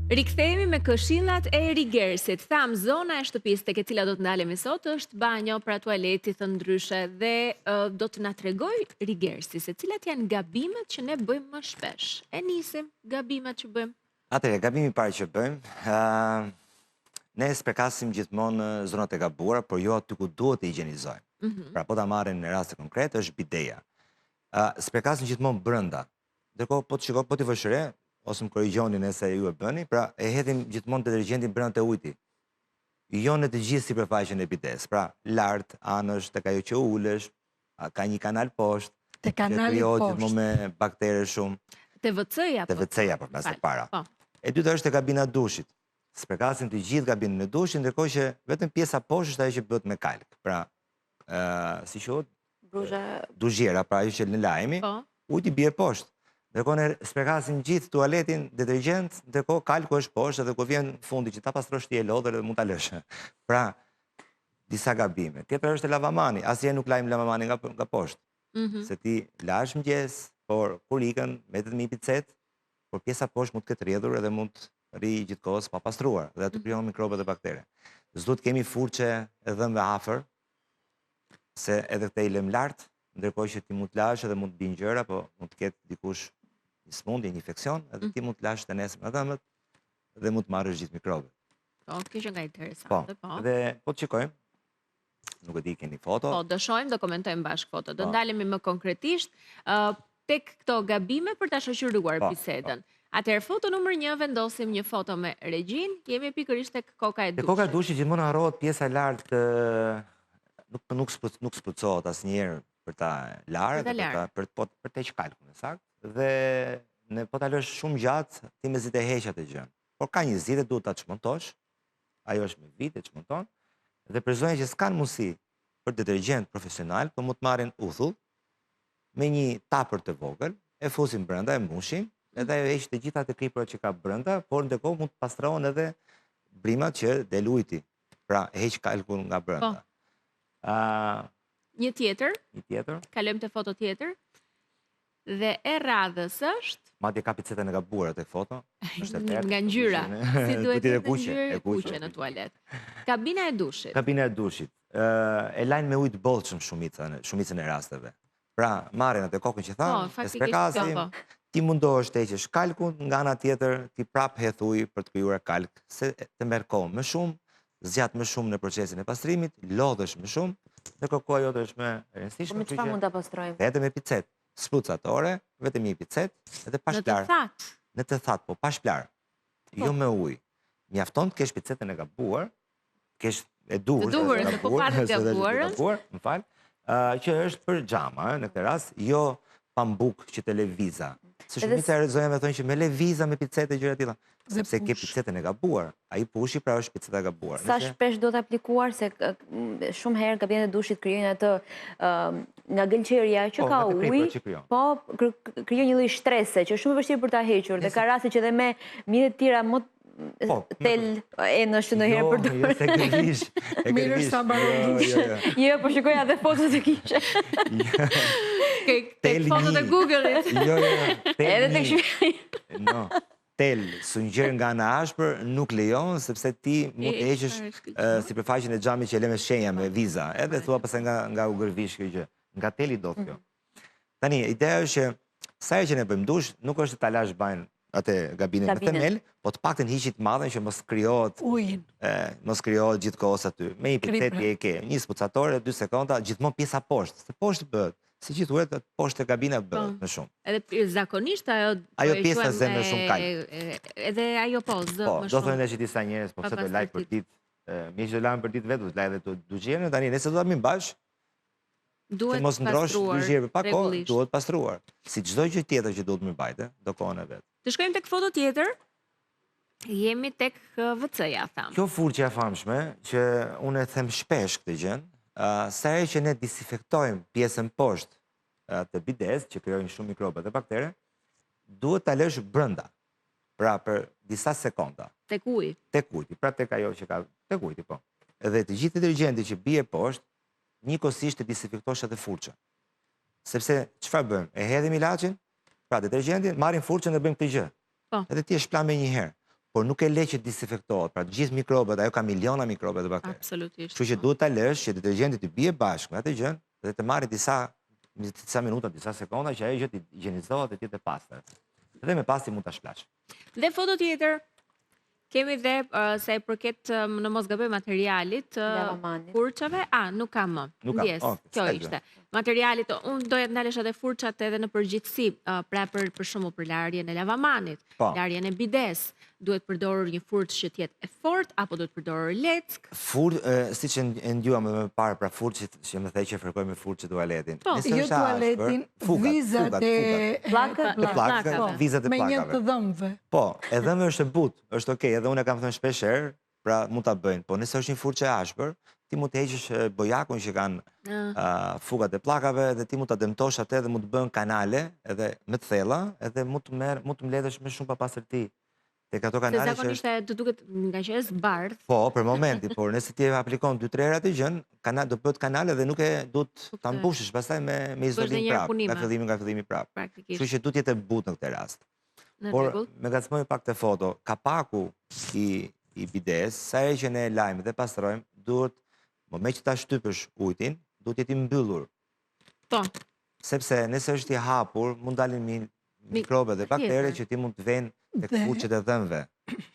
Rikthehemi me këshillat e Rigersit. Tham, zona e shtëpisë tek e cila do të ndalemi sot është banjo, pra tualeti, thënë ndryshe, dhe do të na tregoj Rigersi se cilat janë gabimet që ne bëjmë më shpesh. E nisim gabimet që bëjmë. Atëherë, gabimi i parë që bëjmë, ne sprekasim gjithmonë zonat e gabuara, por jo aty ku duhet të higjienizojmë. Pra po ta marrim në raste konkrete është bideja. Sprekasim gjithmonë brenda. Ndërkohë po të shikoj, po të vësh re, ose më korrigjoni nëse ju e bëni, pra e hedhim gjithmonë detergjentin brenda të ujit. Jo në të gjithë sipërfaqen e bides. Pra lart, anësh, tek ajo që ulesh, ka një kanal poshtë, te kanali poshtë, poshtë, me baktere shumë. TVC-ja. TVC-ja për mes e para. E dyta është e kabina e dushit. Sprekasim të gjithë kabinën e dushit, ndërkohë që vetëm pjesa poshtë është ajo që bëhet me kalk. Pra, si quhet? Duzhiera, pra ajo që në lajmi, ujti bie poshtë. Ndërkohë ne sprekasim gjithë tualetin detergjent, ndërkohë kalku është poshtë dhe ku vjen fundi që ta pastrosh ti e lodhër dhe mund ta lësh. Pra, disa gabime. Tjetër është lavamani. Asnjëherë nuk lajm lavamanin nga poshtë. Se ti lash mëngjes, por kur ikën mbetet me një picet, por pjesa poshtë mund të ketë rrjedhur edhe mund të rri gjithkohës pa pastruar dhe aty krijon mikrobe dhe baktere. S'duhet kemi furçe e dhëmbë afër, se edhe këte i lëm lart, ndërkohë që ti mund të lash edhe mund të binë gjëra, po mund të ketë dikush një smundje, një infeksion, edhe ti mund të lash të nesër me dhëmbët dhe mund të marrësh gjithë mikrobet. Po, kjo që nga interesante, po. Dhe po të shikojmë, nuk e di keni foto. Po, do shohim, do komentojmë bashkë foto. Do ndalemi më konkretisht tek këto gabime për ta shoqëruar bisedën. Atëherë, foto numër 1, vendosim një foto me Regjin, jemi pikërisht tek koka e dushit. Te koka e dushit gjithmonë harrohet pjesa e lartë, nuk spërcohet asnjëherë për ta larë, për të heqë kalkun, saktë. Dhe ne po ta lësh shumë gjatë, ti me zite heq atë gjën. Por ka një zite, duhet ta çmontosh. Ajo është me vite çmonton. Dhe për zonja që s'kan mundësi për detergjent profesional, po mund të marrin uthull me një tapër të vogël, e fusin brenda, e mbushin, edhe ajo heq të gjitha të kripërat që ka brenda, por ndërkohë mund të pastrohen edhe brimat që del ujti. Pra heq kalkun nga brenda. Një tjetër. Kalojmë te foto tjetër. Dhe e radhës është... Madje ka picetën e gabuar atë foto. Nga ngjyra. Si duhet të ngjyrë e kuqe në tualet. Kabina e dushit. Kabina e dushit. E lajnë me ujë të bollshëm shumicën e rasteve. Pra, marrin atë kokën që thamë, e sprekasim, ti mundohesh të heqësh kalkun, nga ana tjetër ti prap hedh ujë për të krijuar kalk, se të merr kohë më shumë, zgjat më shumë në procesin e pastrimit, lodhesh më shumë, ndërkohë koha jote është më e rëndësishme. Me çfarë mund ta pastrojmë? Vetëm me picet. Sprucatore, vetëm një picet, edhe pa shplar. Në të thatë, po pa shplar. Jo me ujë. Mjafton të kesh picetën e gabuar, kesh e duhur, më fal, që është për xhama, në këtë rast, jo pambuk që të lëviza. Se shumica e zonjave thonë që me lëviza me picete gjëra të tilla, sepse ke picetën e gabuar. Ai pushi pra është piceta e gabuar. Sa shpesh do të aplikuar, se shumë herë gabimet e dushit krijojnë atë nga gëlqëria që ka uji, po krijojnë një lloj strese që është shumë e vështirë për ta hequr dhe ka raste që edhe me mjete të tjera më tel e në shtë në herë për durë. Jo, se gërlish. Mirë sa baron dush. Jo, po shikoja dhe fotot e kishe. Tek fotot e Google-it. Jo, edhe tek shpjeri. No, tel, sungjer nga ana ashpër nuk lejon, sepse ti mund të heqësh sipërfaqen e xhamit që e lë me shenja, me viza. Edhe thua pastaj nga u gërvish kjo gjë. Nga teli do kjo. Tani, ideja është që sa herë që ne bëjmë dush, nuk është të ta lash bajnë atë gabinën me themel, po të paktën hiqit madhen që mos krijohet gjithkohës aty. Me një picet je ke një spucatore, 2 sekonda, gjithmonë pjesa poshtë. Se poshtë bëhet, si gjithë uret, poshtë e gabina bëhet më shumë. Edhe zakonisht ajo pjesa zë me shumë kalk. Edhe ajo po, zë më shumë. Po, do thonë edhe që disa njerëz, po pse do laj për ditë, mi që do lajmë për ditë vetë, do të laj edhe të dugjerën, tani nëse do ta mirë bash, duhet mos ndrosh dugjerë pa kohë, duhet pastruar. Si çdo gjë tjetër që duhet mirë bajte, do kohën e vet. Të shkojmë tek foto tjetër. Jemi tek WC-ja, tham. Kjo furçe e famshme, që unë e them shpesh këtë gjën, sa herë që ne disinfektojmë pjesën poshtë të bides, që krijojnë shumë mikrobe dhe baktere, duhet ta lësh brenda. Pra për disa sekonda. Tek uji. Tek uji, pra tek ajo që ka tek uji, po. Edhe të gjithë detergjenti që bie poshtë, njëkohësisht të disinfektosh atë furçën. Sepse çfarë bëjmë? E hedhim ilaçin, pra detergjentin, marrim furçën dhe bëjmë këtë gjë. Edhe ti e shplan me një herë. por nuk e le që disinfektohet. Pra gjithë mikrobet, ajo ka miliona mikrobe dhe baktere. Absolutisht. Kështu që duhet ta lësh që detergjenti të bie bashkë me atë gjën dhe të marrë disa minuta, disa sekonda që ajo gjë të higjenizohet dhe të jetë e pastër. Dhe me pas ti mund ta shplash. Dhe foto tjetër, kemi dhe se i përket në mos gaboj materialit, furçave, nuk kam më. Ndjes, kjo ishte. Materialit, unë doja të ndalesha dhe furçat edhe në përgjithësi, pra për shembull për larjen e lavamanit, larjen e bides, duhet përdorur një furçë që të jetë e fortë apo duhet përdorur leck? Siç e ndjuam më parë, pra furçit që më thej që fërkoj me furçë tualetin. Jo tualetin, vizat e plakave, vizat e me një plakave. të dhëmbëve. Po, e dhëmbë është e butë, është okej, edhe unë e kam thënë shpesh herë, pra mund ta bëjnë, po nëse është një furçë e ashpër, ti mund të heqësh bojakun që kanë fugat e plakave dhe ti mund ta dëmtosh atë dhe mund të bën kanale edhe me të thella, edhe mund të mbledhësh me shumë papastërti. Tek ato kanale që zakonisht të duket nga që është bardh. Po, për momenti, por nëse ti e aplikon 2-3 herë atë gjën, do bëhet kanale dhe nuk e duhet ta mbushësh pastaj me izolim prapë, nga fillimi prapë. Kështu që duhet të jetë e butë në këtë rast. Por me ngacmoj pak te foto, kapaku i bides, sa herë që ne e lajmë dhe pastrojmë, duhet moment që ta shtypësh ujin, duhet jetë i mbyllur. Po. Sepse nëse është i hapur, mund dalin mikrobe dhe baktere që ti mund të vënë tek furçet e dhëmbëve,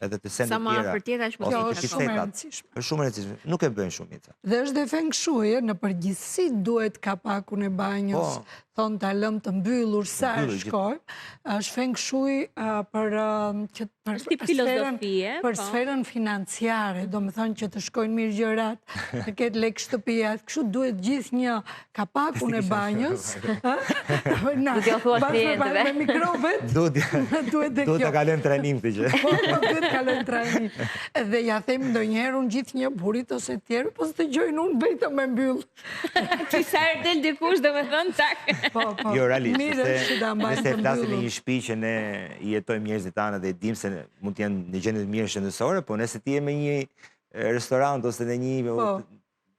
edhe të sendit tjera. Sa më afër tjetër, kjo është shumë e rëndësishme. Është shumë e rëndësishme. Nuk e bëjnë shumica. Dhe është dhe feng shui, në përgjithësi duhet kapakun e banjos, thonë ta lëm të mbyllur sa e shkojmë. Është feng shui për sferën financiare, do me thonë që të shkojnë mirë gjërat, të ketë lek shtëpijat, kështu duhet gjithë një kapakun e banjos, me mikrobet, duhet të kalojmë trajnim të gjë. Po, duhet të kalojmë trajnim. Dhe ja them ndonjëherë unë gjithë një burit ose tjerë, po së të gjojnë unë vetëm me mbyllë. Qisa herë del dikush dhe me thënë tak. Jo, realisht, nëse flasim në një shtëpi që ne jetojmë njerëzit tanë dhe dim se mund të jenë në gjendje të mirë shëndetësore, po nëse ti je me një restorant ose në një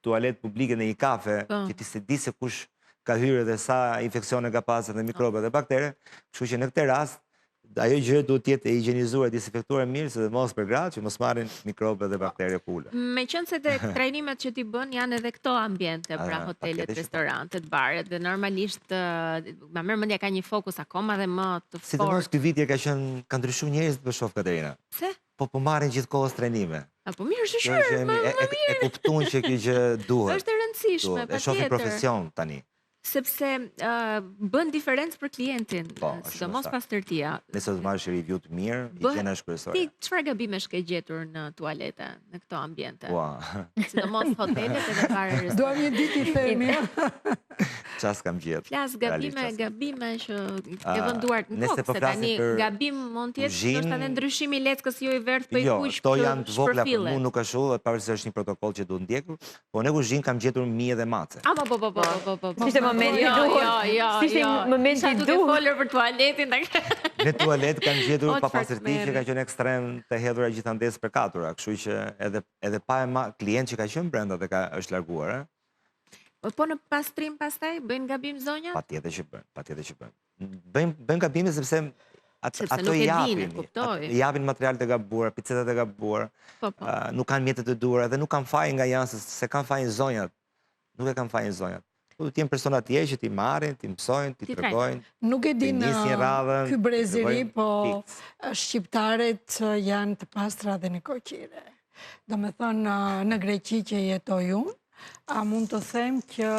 tualet publike në një kafe, që ti se di se kush ka hyrë dhe sa infeksione ka pasur dhe mikrobe dhe baktere, kështu që në këtë rast ajo gjë duhet të jetë e higjenizuar, disinfektuar mirë, sidomos për gratë që mos marrin mikrobe dhe baktere pule. Meqense tek trajnimet që ti bën janë edhe këto ambiente, pra hotelet, restorantet, baret, dhe normalisht ma merr mendja ka një fokus akoma dhe më të fortë. Sidomos ky vit ka ndryshuar njerëzit për shoh Katerina. Pse? Po marrin gjithkohës trajnime. Apo mirë, shëshërë, më mirë. E kuptuan që kjo gjë duhet. Është e rëndësishme, patjetër. E shohin profesion tani. Sepse bën diferencë për klientin, sidomos pastërtia. Nëse të marrësh review të mirë, higjiena është kryesore. Ti çfarë gabimesh ke gjetur në tualete, në këto ambiente? Sidomos hotelet edhe bare restorante. Duam një ditë i themi. Çfarë kam gjetur? Flas gabime që ke venduar në kokë, se tani gabim mund të jetë ndoshta edhe ndryshimi i leckës jo i verdh për i kuq. Jo, to janë të vogla për mua, nuk ka shumë, pavarësisht është një protokoll që duhet ndjekur, po në kuzhinë kam gjetur mije dhe mace. Po. Momenti duhet folur për tualetin. Në tualet kanë gjetur papastërti që kanë qenë ekstrem të hedhura gjithandes për katura, kështu që edhe pa klient që ka qenë brenda dhe është larguar. Po në pastrim pastaj bëjnë gabim zonja? Patjetër që bëjnë. Bëjnë gabime sepse ato japin materialet e gabuara, picetat e gabuara, nuk kanë mjetet e duhura dhe nuk kanë fajin nga janë, se kanë fajin zonjat. Nuk e kanë fajin zonjat. Të jenë persona tjerë që ti marrin, ti mësojnë, ti tregojnë. Nuk e di në ky breziri, po shqiptarët janë të pastra dhe në koqire. Do me thonë, në Greqi që jetoj unë, a mund të them që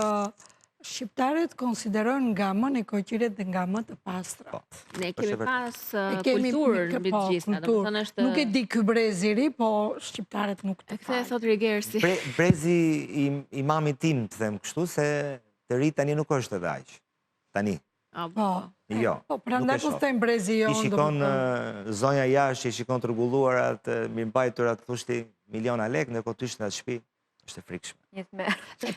shqiptarët konsiderojnë nga më në koqiret dhe nga më të pastrat. Ne kemi pas kulturë në bitë gjitha. Nuk e di ky breziri, po shqiptarët nuk të fajnë. E thot Rigersi. Brezi i mami tim, të them kështu, se të rritë tani nuk është edhe aq. Tani. Jo. Po, prandaj po them brezi jo. I shikon zonja jashtë, i shikon të rregulluarat, mirëmbajturat, thoshti miliona lekë, ndërkohë ty në atë shtëpi është e frikshme.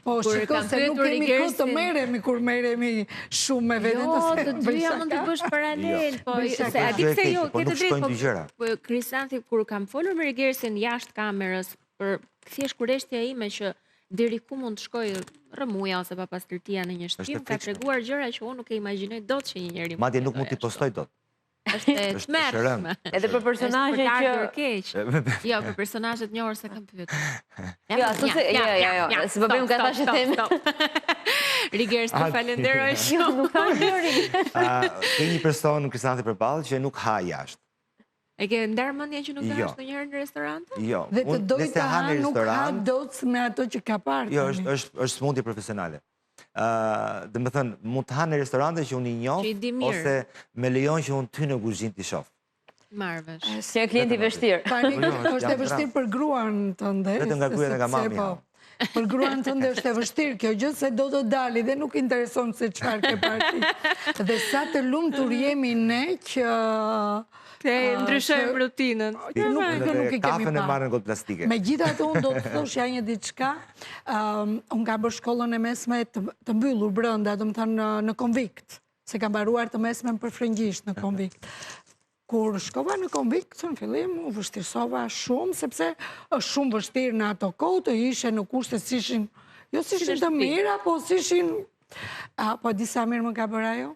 Po, shikon se nuk kemi kohë të merremi kur merremi shumë me veten. Jo, të dyja mund të bësh paralel, po se a di pse jo, ke të drejtë. Po Krisanti kur kam folur me Rigersin jashtë kamerës për thjesht kurreshtja ime që deri ku mund të shkoj rëmuja ose papastërtia në një shtëpi, ka treguar gjëra që unë nuk e imagjinoj dot që një njeri. Madje nuk mund t'i postoj dot. është e tmerrshme. Edhe për personazhe që jo, për personazhet njohur se kam pyetur. Jo, se po bëjmë ka thashë temë. Rigers, të falenderoj shumë. Nuk ka gjëri. Ke një person në Kristianti përballë që nuk ha jashtë. E ke ndërmendje që nuk hash ndonjëherë në restorante? Jo. Dhe të doj të ha nuk ha dot me ato që ka parë. Jo, është smundje profesionale. Dhe me thënë, mund të ha në restorante që unë i njoh, ose me lejon që unë ty në kuzhinë t'i shoh. Marrëvesh. Si e klienti vështirë. Tani është e vështirë për gruan tënde. Vetëm nga gruaja nga mami. Për gruan tënde është e vështirë kjo gjë se do të dali dhe nuk intereson se çfarë ke parti. Dhe sa të lumtur jemi ne që të ndryshojmë rutinën. Nuk i kemi parë. Marrën gotë plastike. Megjithatë unë do të thoshja një diçka, unë kam bërë shkollën e mesme të mbyllur brenda, domethënë në Konvikt, se kam mbaruar të mesmen për frëngjisht në Konvikt. Kur shkova në Konvikt, në fillim u vështirësova shumë, sepse është shumë vështirë në ato kohë të ishe në kushte si ishin, jo si ishin të mira, po si ishin, po disa mirë më ka bërë ajo.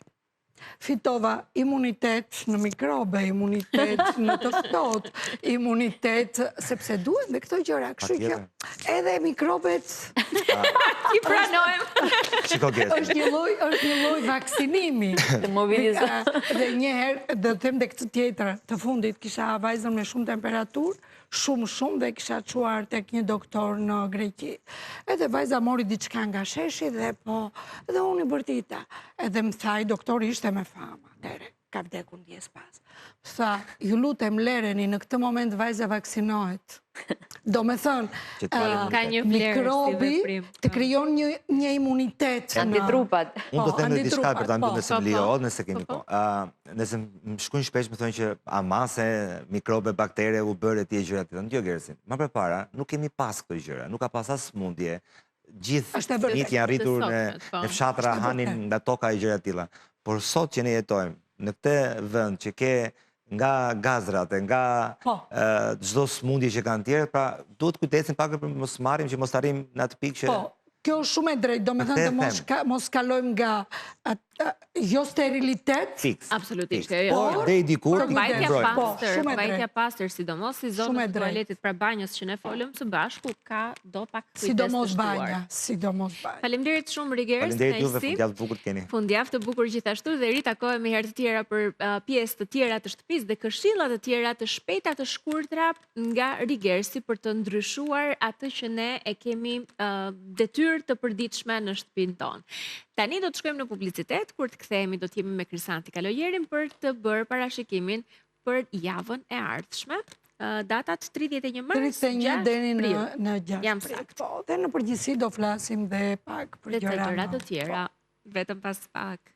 Fitova imunitet në mikrobe, imunitet në të ftohtë, imunitet, sepse duhet me këto gjëra, kështu që edhe mikrobet i pranojmë. Është një lloj vaksinimi. Dhe njëherë, dhe them dhe këtë tjetër, të fundit kisha vajzën me shumë temperaturë, shumë dhe kisha quar tek një doktor në Greqi. Edhe vajza mori diçka nga sheshi dhe unë i bërtita. Edhe më thaj, doktori ishte me fama, tere, ka vdekur ndjes pas. Tha, ju lutem lereni, në këtë moment vajza vaksinohet. Do me thënë, mikrobi të kryon një imunitet. Antitrupat. Unë do të them dhe diçka për ta mbyllur nëse më lejohet, nëse keni po. Nëse më shkojnë shpesh më thonë që amase, mikrobe, baktere u bërë e tje gjëra të tjera. Jo Gersin, më përpara nuk kemi pas këto gjëra, nuk ka pas as smundje. Gjithë fëmijët janë rritur në fshatra, hanin nga toka e gjëra të tilla. Por sot që ne jetojmë në këtë vend që ke nga gazrat e nga çdo smundje që kanë tjerë, pra duhet kujdesim pak për mos marrim që mos arrim në atë pikë që kjo është shumë e drejtë, do me thënë të mos kalojmë nga jo sterilitet. Absolutisht. Por dhe i dikur t'i mbrojmë. Vajtja pastër, sidomos si zonës tualetit pra banjës që ne folëm së bashku, ka do pak kujdes të shtuar. Sidomos banja. Faleminderit shumë Rigers. Faleminderit juve, fundjavë të bukur t'keni. Fundjavë të bukur gjithashtu dhe ritakohemi herë të tjera për pjesë të tjera të shtëpisë dhe këshilla të tjera të shpejta të shkurtra nga Rigersi për të ndryshuar atë që ne e kemi detyrë të përditshme në shtëpinë tonë. Tani do të shkojmë në publicitet, kur të kthehemi do të jemi me Krisanti Kalojerin për të bërë parashikimin për javën e ardhshme. Datat 31 mars, 31 deri në 6 Jam sakt. Dhe në përgjithësi do flasim dhe pak për gjëra të tjera, vetëm pas pak.